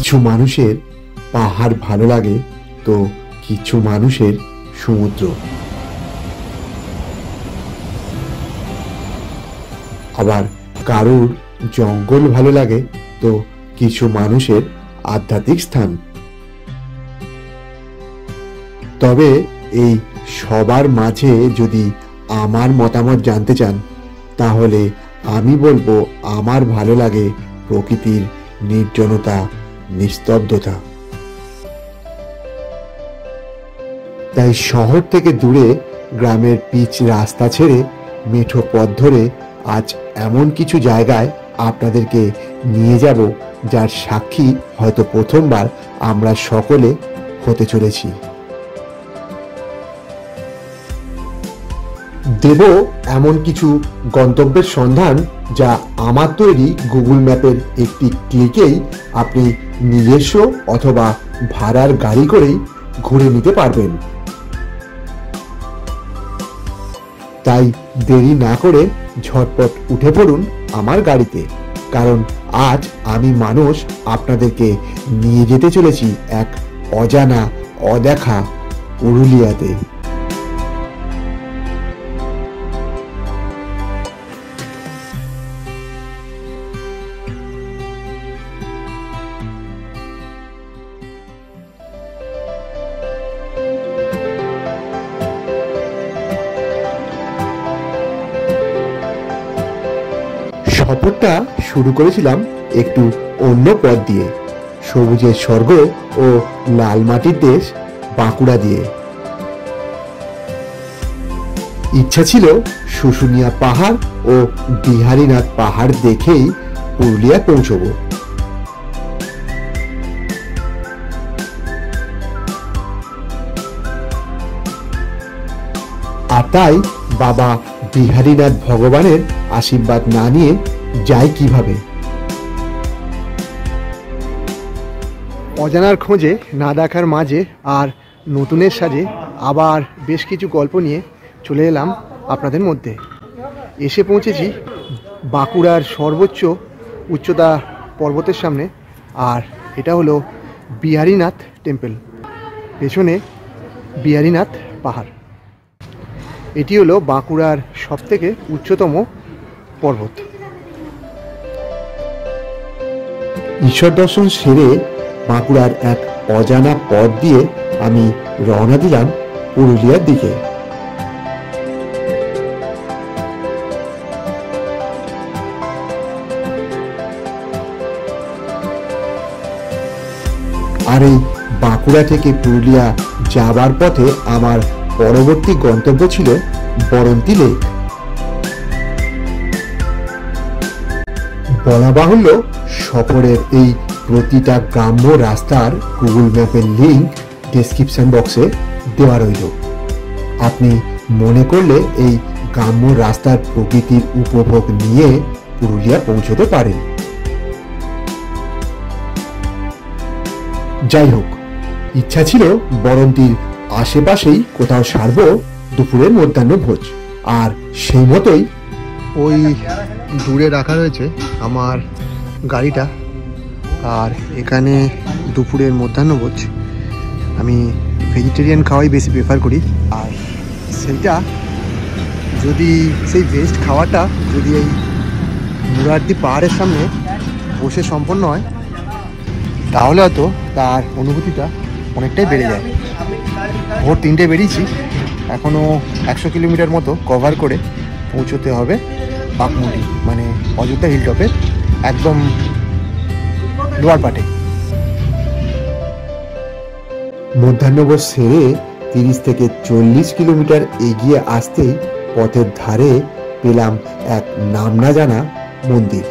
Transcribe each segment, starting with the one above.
কিছু মানুষের পাহাড় ভালো লাগে, তো কিছু মানুষের সমুদ্র। আবার কারুর জঙ্গল ভালো লাগে, তো কিছু মানুষের আধ্যাত্মিক স্থান। তবে এই সবার মাঝে যদি আমার মতামত জানতে চান, তাহলে আমি বলবো আমার ভালো লাগে প্রকৃতির নির্জনতা, নিস্তব্ধতা। তাই শহর থেকে দূরে গ্রামের পিচ রাস্তা ছেড়ে মেঠো পথ ধরে আজ এমন কিছু জায়গায় আপনাদেরকে নিয়ে যাব, যার সাক্ষী হয়তো প্রথমবার আমরা সকলে হতে চলেছি। দেব এমন কিছু গন্তব্যের সন্ধান যা আমার তৈরি গুগল ম্যাপের একটি ক্লিকেই আপনি নিজস্ব অথবা ভাড়ার গাড়ি করেই ঘুরে নিতে পারবেন। তাই দেরি না করে ঝটপট উঠে পড়ুন আমার গাড়িতে, কারণ আজ আমি মানুষ আপনাদেরকে নিয়ে যেতে চলেছি এক অজানা, অদেখা পুরুলিয়াতে। সফরটা শুরু করেছিলাম একটু অন্য পথ দিয়ে, সবুজের স্বর্গ ও লাল মাটির দেশ বাঁকুড়া দিয়ে। ইচ্ছা ছিল শুশুনিয়া পাহাড় ও বিহারীনাথ পাহাড় দেখেই পুরুলিয়া পৌঁছব। আর তাই বাবা বিহারীনাথ ভগবানের আশীর্বাদ না নিয়ে যাই কিভাবে। অজানার খোঁজে, না দেখার মাঝে আর নতুনের সাজে আবার বেশ কিছু গল্প নিয়ে চলে এলাম আপনাদের মধ্যে। এসে পৌঁছেছি বাঁকুড়ার সর্বোচ্চ উচ্চতা পর্বতের সামনে, আর এটা হলো বিহারীনাথ টেম্পল। পেছনে বিহারীনাথ পাহাড়। এটি হলো বাঁকুড়ার সবথেকে উচ্চতম পর্বত। ঈশ্বর দর্শন সেরে বাঁকুড়ার এক অজানা পথ দিয়ে আমি রওনা দিলাম পুরুলিয়ার দিকে। আর এই বাঁকুড়া থেকে পুরুলিয়া যাবার পথে আমার পরবর্তী গন্তব্য ছিল বরন্তী লেক। বলা বাহুল্য, সফরের এই প্রতিটা গ্রাম্য রাস্তার গুগল ম্যাপের লিঙ্ক ডেসক্রিপশন বক্সে দেওয়া রইল। আপনি মনে করলে এই গ্রাম্য রাস্তার প্রকৃতির উপভোগ নিয়ে পুরুলিয়া পৌঁছতে পারেন। যাই হোক, ইচ্ছা ছিল বরন্তীর আশেপাশেই কোথাও সারবো দুপুরের মধ্যাহ্ন ভোজ, আর সেই মতোই ওই দূরে রাখা রয়েছে আমার গাড়িটা, আর এখানে দুপুরের মধ্যাহ্ন ভোজ। আমি ভেজিটেরিয়ান খাওয়াই বেশি প্রেফার করি, আর সেইটা যদি সেই বেস্ট খাওয়াটা যদি এই মুরারদি পাহাড়ের সামনে বসে সম্পন্ন হয়, তাহলে হয়তো তার অনুভূতিটা অনেকটাই বেড়ে যায়। ভোর 3টে বেরিয়েছি, এখনও 100 কিলোমিটার মতো কভার করে পৌঁছতে হবে বাঘমুন্ডি, মানে অযোধ্যা হিলটপের একদম লোয়ার পাটে। মধ্যাহ্নভোজ সেরে 30 থেকে 40 কিলোমিটার এগিয়ে আসতেই পথের ধারে পেলাম এক নাম না জানা মন্দির।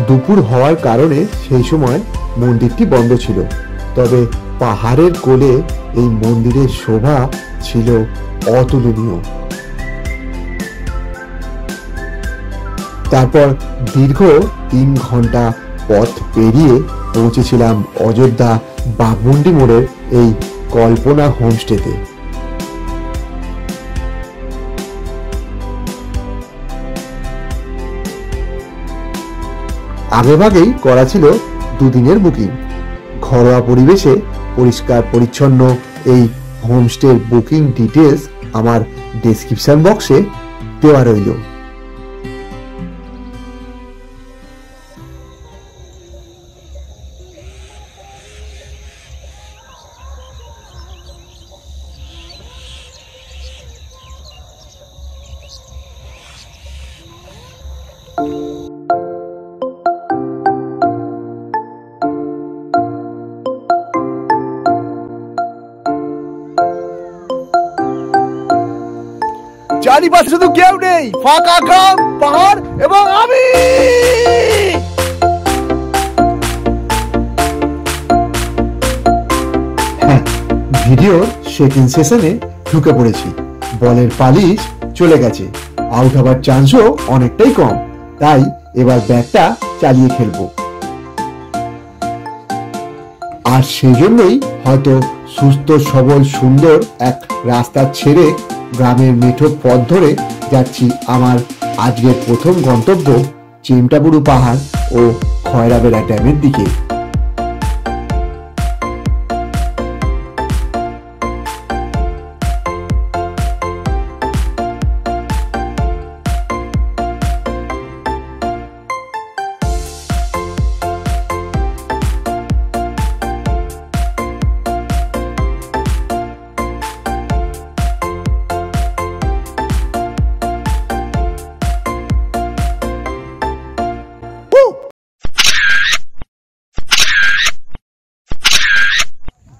দুপুর হওয়ার কারণে সেই সময় মন্দিরটি বন্ধ ছিল, তবে পাহাড়ের কোলে এই মন্দিরের শোভা ছিল অতুলনীয়। তারপর দীর্ঘ 3 ঘন্টা পথ পেরিয়ে পৌঁছেছিলাম অযোধ্যা বাঘমুন্ডি মোড়ের এই কল্পনা হোমস্টেতে। আগেভাগেই করা ছিল 2 দিনের বুকিং। ঘরোয়া পরিবেশে পরিষ্কার পরিচ্ছন্ন এই হোমস্টের বুকিং ডিটেলস আমার ডেসক্রিপশন বক্সে দেওয়া রইল। চারিপাশে শুধু কেউ নেই, ফাঁকা গ্রাম, পাহাড় এবং আমি। হ্যাঁ, ভিডিওর সেকেন্ড সেশনে ঢুকে পড়েছি। বলের পালিশ চলে গেছে, আউট হবার চান্সও অনেকটাই কম, তাই এবার ব্যাটটা চালিয়ে খেলবো। আর সেই জন্যই হয়তো সুস্থ সবল সুন্দর এক রাস্তা ছেড়ে গ্রামের মেঠো পথ ধরে যাচ্ছি আমার আজকের প্রথম গন্তব্য চেমটাবুরু পাহাড় ও খয়রাবেড়া ড্যামের দিকে।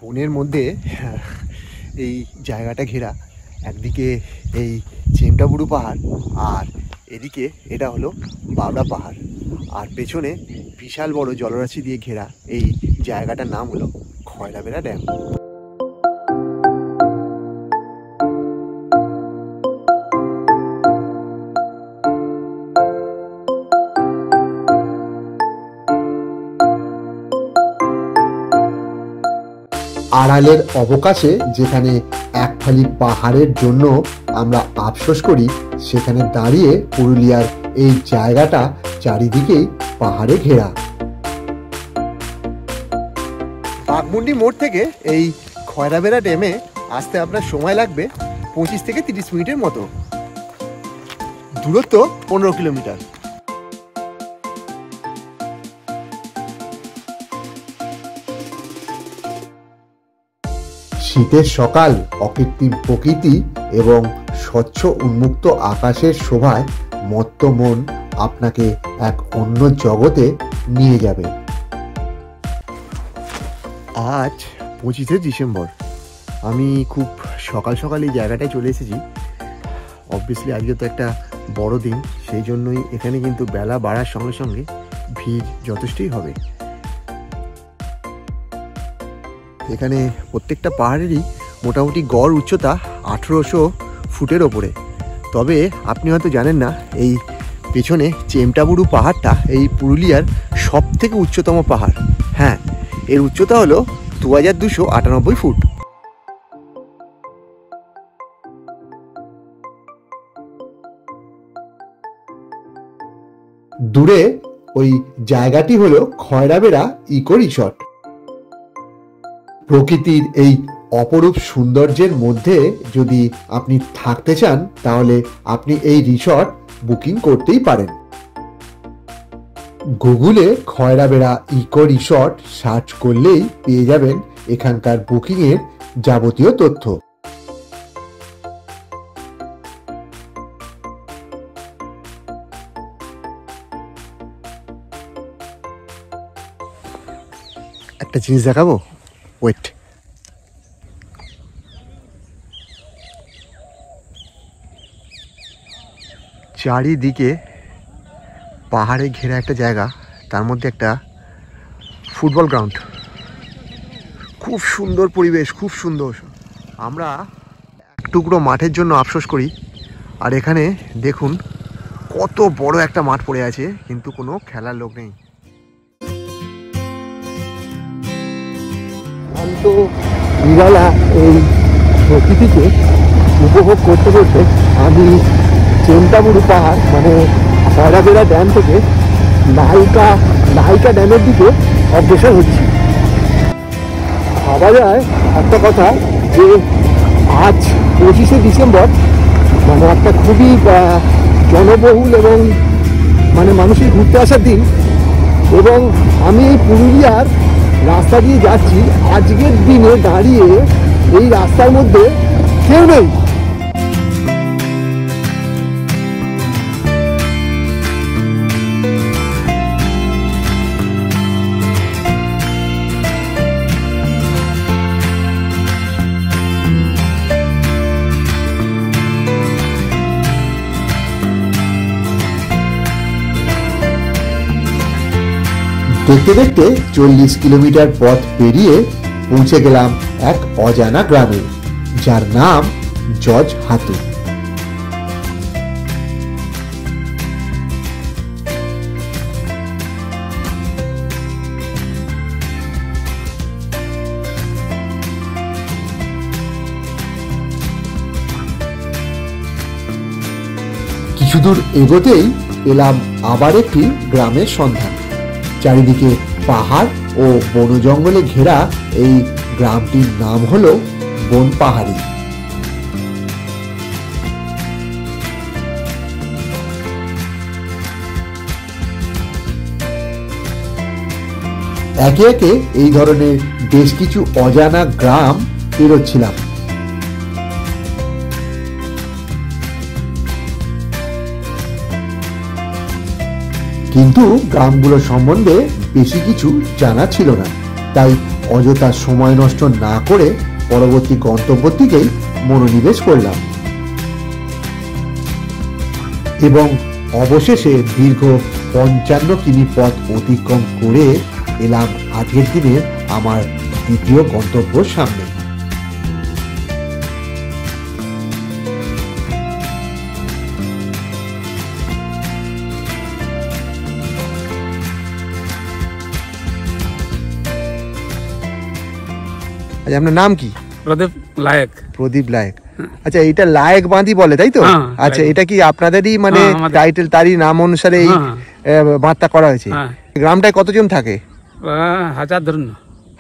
বনের মধ্যে এই জায়গাটা ঘেরা, একদিকে এই চেমটাবুরু পাহাড় আর এদিকে এটা হলো বাবড়া পাহাড়, আর পেছনে বিশাল বড় জলরাশি দিয়ে ঘেরা এই জায়গাটার নাম হলো খয়রাবেড়া ড্যাম। আড়ালের অবকাশে যেখানে এক ফালি পাহাড়ের জন্য আমরা আফসোস করি, সেখানে দাঁড়িয়ে পুরুলিয়ার এই জায়গাটা চারিদিকেই পাহাড়ে ঘেরা। বাঘমুন্ডি মোড় থেকে এই খয়রাবেড়া ড্যামে আসতে আপনার সময় লাগবে 25 থেকে 30 মিনিটের মতো, দূরত্ব 15 কিলোমিটার। শীতের সকাল, অকৃত্রিম প্রকৃতি এবং স্বচ্ছ উন্মুক্ত আকাশের শোভায় মত্ত মন আপনাকে এক অন্য জগতে নিয়ে যাবে। আজ 25শে ডিসেম্বর, আমি খুব সকাল সকাল এই জায়গাটায় চলে এসেছি। অবভিয়াসলি আজকে তো একটা বড় দিন, সেই জন্যই এখানে কিন্তু বেলা বাড়ার সঙ্গে সঙ্গে ভিড় যথেষ্টই হবে। এখানে প্রত্যেকটা পাহাড়েরই মোটামুটি গড় উচ্চতা 1800 ফুটের ওপরে। তবে আপনি হয়তো জানেন না, এই পেছনে চেমটাবুরু পাহাড়টা এই পুরুলিয়ার সব থেকে উচ্চতম পাহাড়। হ্যাঁ, এর উচ্চতা হলো 2298 ফুট। দূরে ওই জায়গাটি হলো খয়রাবেড়া ইকো রিসর্ট। প্রকৃতির এই অপরূপ সৌন্দর্যের মধ্যে যদি আপনি থাকতে চান, তাহলে আপনি এই রিসর্ট বুকিং করতেই পারেন। গুগলে খয়রাবেড়া ইকো রিসর্ট সার্চ করলেই পেয়ে যাবেন এখানকার বুকিংয়ের যাবতীয় তথ্য। একটা জিনিস দেখাবো, ওয়েট। চারিদিকে পাহাড়ে ঘেরা একটা জায়গা, তার মধ্যে একটা ফুটবল গ্রাউন্ড, খুব সুন্দর পরিবেশ, খুব সুন্দর। আমরা এক টুকরো মাঠের জন্য আফসোস করি, আর এখানে দেখুন কত বড় একটা মাঠ পড়ে আছে, কিন্তু কোনো খেলার লোক নেই। শান্ত নিরালা এই প্রকৃতিকে উপভোগ করতে করতে আমি চেমটাবুরু পাহাড় মানে খয়রাবেড়া ড্যাম থেকে নাইকা ড্যামের দিকে অগ্রসর হচ্ছি। ভাবা যায় একটা কথা যে আজ 25শে ডিসেম্বর, মানে একটা খুবই জনবহুল এবং মানে মানুষের ঘুরতে আসার দিন, এবং আমি এই পুরুলিয়ার রাস্তা দিয়ে যাচ্ছি। আজকের দিনে দাঁড়িয়ে এই রাস্তার মধ্যে কেউ নেই। দেখতে দেখতে 40 কিলোমিটার পথ পেরিয়ে পৌঁছে গেলাম এক অজানা গ্রামে, যার নাম জজ হাতু। কিছু দূর এগোতেই এলাম আবার একটি গ্রামের সন্ধান। চারিদিকে পাহাড় ও বন জঙ্গলে ঘেরা এই গ্রামটির নাম হলো বনপাহাড়ি। একে একে এই ধরনের বেশ কিছু অজানা গ্রাম পেরোচ্ছিলাম। কিন্তু গ্রামগুলো সম্বন্ধে বেশি কিছু জানা ছিল না, তাই অযথা সময় নষ্ট না করে পরবর্তী গন্তব্যের দিকেই মনোনিবেশ করলাম এবং অবশেষে দীর্ঘ 55 কিমি পথ অতিক্রম করে এলাম আজকের দিনের আমার দ্বিতীয় গন্তব্যের সামনে। আচ্ছা, আপনার নাম কি? প্রদীপ লায়েক। প্রদীপ লায়েক। আচ্ছা, এটা লায়েক বাঁধি বলে, তাই তো? আচ্ছা, এটা কি আপনাদেরই মানে টাইটেল, তারই নাম অনুসারে এই বাঁধটা করা হয়েছে? গ্রামটায় কতজন থাকে?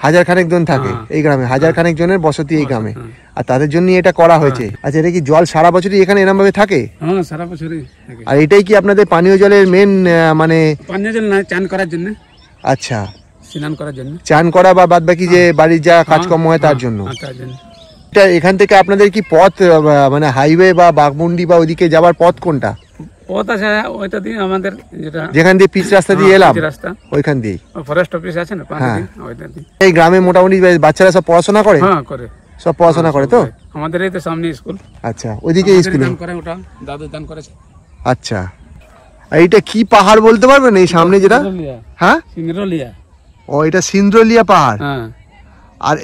হাজার খানেক জন থাকে এই গ্রামে। হাজার খানেক জনের বসতি এই গ্রামে, আর তাদের জন্য এটা করা হয়েছে। আচ্ছা, এটা কি জল সারা বছরই এখানে এরকম ভাবে থাকে? সারা বছরই থাকে। আর এটাই কি আপনাদের পানীয় জলের মেন মানে? পানীয় জল না, চান করার জন্য। আচ্ছা, স্নান করার জন্য, চান করা বা বাদ বাকি যে বাড়ির যা কাজকর্ম হয় তার জন্য। এটা এখান থেকে আপনাদের কি পথ মানে হাইওয়ে বা বাঘমুন্ডি বা ওইদিকে যাওয়ার পথ কোনটা? পথ আছে ওইটা দিয়ে আমাদের, যেটা যেখান দিয়ে পিচ রাস্তা দিয়ে এলাম ওইখান দিয়ে। ফরেস্ট অফিস আছে না, ওইটা দিয়ে। এই গ্রামে মোটামুটি বাচ্চারা সব পড়াশোনা করে? হ্যাঁ, করে। সব পড়াশোনা করে তো? আমাদের এই তো সামনে স্কুল। আচ্ছা, ওইদিকে স্কুল করে, ওটা দাদু দান করেছে। আচ্ছা, এইটা কি পাহাড় বলতে পারবেন এই সামনে যেটা? হ্যাঁ, সিন্দ্রলিয়া। ও, এটা সিন্দ্রলিয়া পাহাড়। আর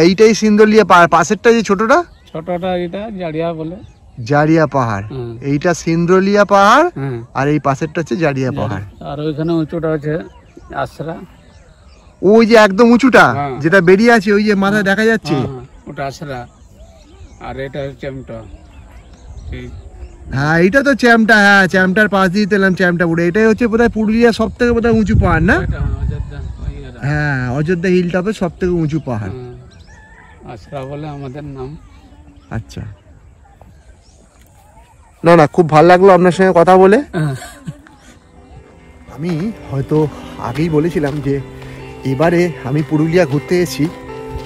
এইটাই সিন্দ্রলিয়া পাহাড়। পাশেরটা যে ছোটটা এটা জারিয়া বলে, জারিয়া পাহাড়। এইটা সিন্দ্রলিয়া পাহাড়, আর এই পাশেরটা হচ্ছে জারিয়া পাহাড়। আর ওইখানে উঁচুটা হচ্ছে আশরা। ওই যে একদম উঁচুটা যেটা বেরিয়ে আছে, ওই যে মাথায় দেখা যাচ্ছে, ওটা আশরা। আর এটা হচ্ছে চ্যামটা। হ্যাঁ, এইটা তো চ্যামটা। হ্যাঁ, চ্যামটার পাশ দিয়ে এলাম, চ্যামটা পুরো। এটাই হচ্ছে বোধহয় পুরুলিয়া সব থেকে বোধহয় উঁচু পাহাড়, না? হ্যাঁ, অযোধ্যা হিল টপের সব থেকে উঁচু পাহাড়। আশরা বলে আমাদের নাম। আচ্ছা, না, খুব ভালো লাগলো আপনার সঙ্গে কথা বলে। আমি হয়তো আগেই বলেছিলাম যে এবারে আমি পুরুলিয়া ঘুরতে এসেছি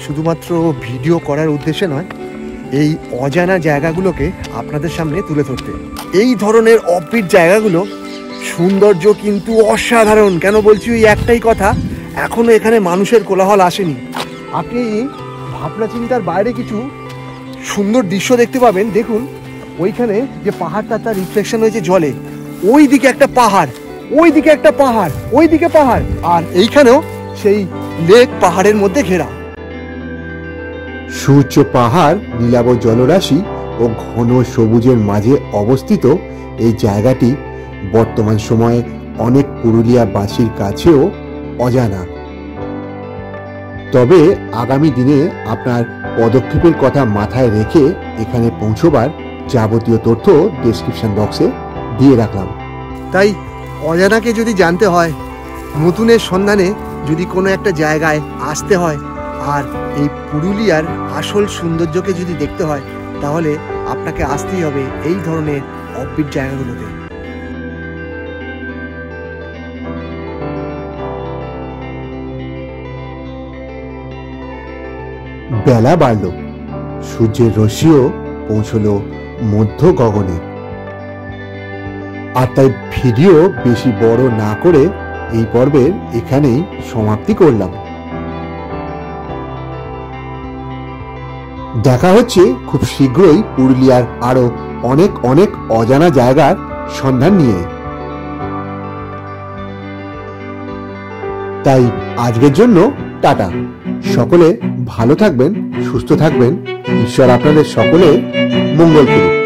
শুধুমাত্র ভিডিও করার উদ্দেশ্যে নয়, এই অজানা জায়গাগুলোকে আপনাদের সামনে তুলে ধরতে। এই ধরনের অফবিট জায়গাগুলো সৌন্দর্য কিন্তু অসাধারণ। কেন বলছি? ওই একটাই কথা, এখনো এখানে মানুষের কোলাহল আসেনি। আপনি ভাবনা চিন্তার বাইরে কিছু সুন্দর দৃশ্য দেখতে পাবেন। দেখুন, ওইখানে যে পাহাড়টা, তার রিফ্লেকশন হয়েছে জলে। ওই দিকে একটা পাহাড়, ওই দিকে একটা পাহাড়, ওই দিকে পাহাড়, আর এইখানেও সেই লেক পাহাড়ের মধ্যে ঘেরা। সূর্য পাহাড়, নীলাভ জলরাশি ও ঘন সবুজের মাঝে অবস্থিত এই জায়গাটি বর্তমান সময়ে অনেক পুরুলিয়াবাসীর কাছেও অজানা। তবে আগামী দিনে আপনার পদক্ষেপের কথা মাথায় রেখে এখানে পৌঁছবার যাবতীয় তথ্য ডেসক্রিপশন বক্সে দিয়ে রাখলাম। তাই অজানাকে যদি জানতে হয়, নতুনের সন্ধানে যদি কোনো একটা জায়গায় আসতে হয়, আর এই পুরুলিয়ার আসল সৌন্দর্যকে যদি দেখতে হয়, তাহলে আপনাকে আসতেই হবে এই ধরনের অফবিট জায়গাগুলোতে। বেলা বাড়ল, সূর্যের রশ্মিও পৌঁছলো মধ্য গগনে। আর তাই ভিডিও বেশি বড় না করে এই পর্বের এখানেই সমাপ্তি করলাম। দেখা হচ্ছে খুব শীঘ্রই পুরুলিয়ার আরো অনেক অনেক অজানা জায়গার সন্ধান নিয়ে। তাই আজকের জন্য টাটা। সকলে ভালো থাকবেন, সুস্থ থাকবেন। ঈশ্বর আপনাদের সকলের মঙ্গল করুন।